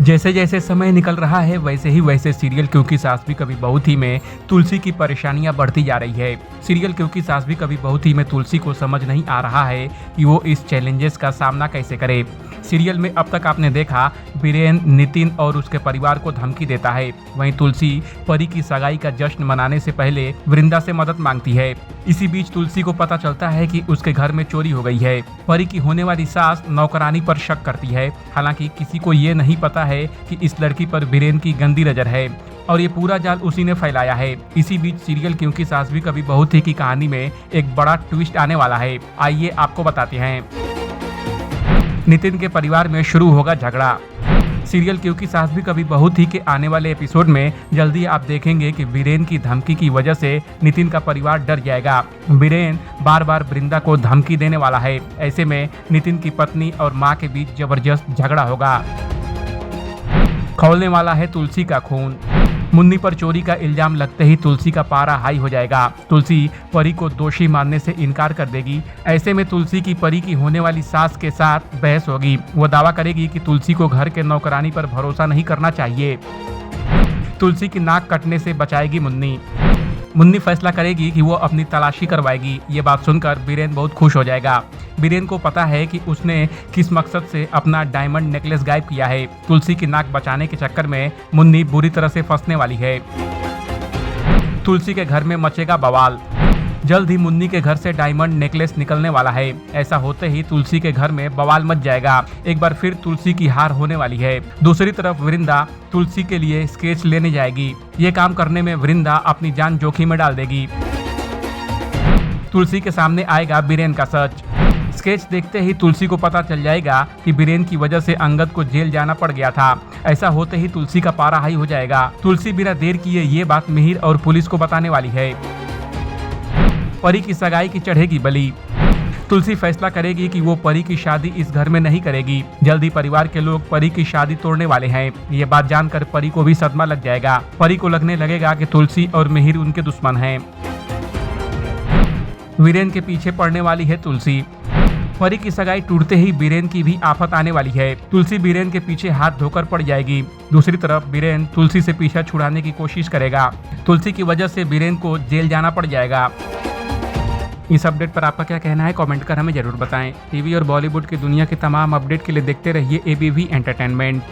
जैसे जैसे समय निकल रहा है वैसे ही वैसे सीरियल क्योंकि सास भी कभी बहू थी में तुलसी की परेशानियां बढ़ती जा रही है। सीरियल क्योंकि सास भी कभी बहू थी में तुलसी को समझ नहीं आ रहा है कि वो इस चैलेंजेस का सामना कैसे करे। सीरियल में अब तक आपने देखा बीरेन नितिन और उसके परिवार को धमकी देता है, वहीं तुलसी परी की सगाई का जश्न मनाने से पहले वृंदा से मदद मांगती है। इसी बीच तुलसी को पता चलता है कि उसके घर में चोरी हो गई है। परी की होने वाली सास नौकरानी पर शक करती है, हालांकि किसी को ये नहीं पता है कि इस लड़की पर बीरेन की गंदी नजर है और ये पूरा जाल उसी ने फैलाया है। इसी बीच सीरियल क्योंकि सास भी कभी बहू थी की कहानी में एक बड़ा ट्विस्ट आने वाला है। आइए आपको बताते हैं। नितिन के परिवार में शुरू होगा झगड़ा। सीरियल क्योंकि सास भी कभी बहू थी के आने वाले एपिसोड में जल्दी आप देखेंगे कि बीरेन की धमकी की वजह से नितिन का परिवार डर जाएगा। बीरेन बार बार वृंदा को धमकी देने वाला है। ऐसे में नितिन की पत्नी और मां के बीच जबरदस्त झगड़ा होगा। खौलने वाला है तुलसी का खून। मुन्नी पर चोरी का इल्जाम लगते ही तुलसी का पारा हाई हो जाएगा। तुलसी परी को दोषी मानने से इनकार कर देगी। ऐसे में तुलसी की परी की होने वाली सास के साथ बहस होगी। वो दावा करेगी कि तुलसी को घर के नौकरानी पर भरोसा नहीं करना चाहिए। तुलसी की नाक कटने से बचाएगी मुन्नी। मुन्नी फैसला करेगी कि वो अपनी तलाशी करवाएगी। ये बात सुनकर बीरेन बहुत खुश हो जाएगा। बीरेन को पता है कि उसने किस मकसद से अपना डायमंड नेकलेस गायब किया है। तुलसी की नाक बचाने के चक्कर में मुन्नी बुरी तरह से फंसने वाली है। तुलसी के घर में मचेगा बवाल। जल्द ही मुन्नी के घर से डायमंड नेकलेस निकलने वाला है। ऐसा होते ही तुलसी के घर में बवाल मच जाएगा। एक बार फिर तुलसी की हार होने वाली है। दूसरी तरफ वृंदा तुलसी के लिए स्केच लेने जाएगी। ये काम करने में वृंदा अपनी जान जोखिम में डाल देगी। तुलसी के सामने आएगा बीरेन का सच। स्केच देखते ही तुलसी को पता चल जाएगा कि बीरेन की वजह से अंगद को जेल जाना पड़ गया था। ऐसा होते ही तुलसी का पारा हाई हो जाएगा। तुलसी बिना देर किए ये बात मिहिर और पुलिस को बताने वाली है। परी की सगाई की चढ़ेगी बलि। तुलसी फैसला करेगी कि वो परी की शादी इस घर में नहीं करेगी। जल्दी परिवार के लोग परी की शादी तोड़ने वाले हैं। ये बात जानकर परी को भी सदमा लग जाएगा। परी को लगने लगेगा कि तुलसी और मिहिर उनके दुश्मन हैं। वीरेन के पीछे पड़ने वाली है तुलसी। परी की सगाई टूटते ही बीरेन की भी आफत आने वाली है। तुलसी बीरेन के पीछे हाथ धोकर पड़ जाएगी। दूसरी तरफ बीरेन तुलसी से पीछा छुड़ाने की कोशिश करेगा। तुलसी की वजह से बीरेन को जेल जाना पड़ जाएगा। इस अपडेट पर आपका क्या कहना है कमेंट कर हमें जरूर बताएं। टीवी और बॉलीवुड की दुनिया की तमाम अपडेट के लिए देखते रहिए एबीवी एंटरटेनमेंट।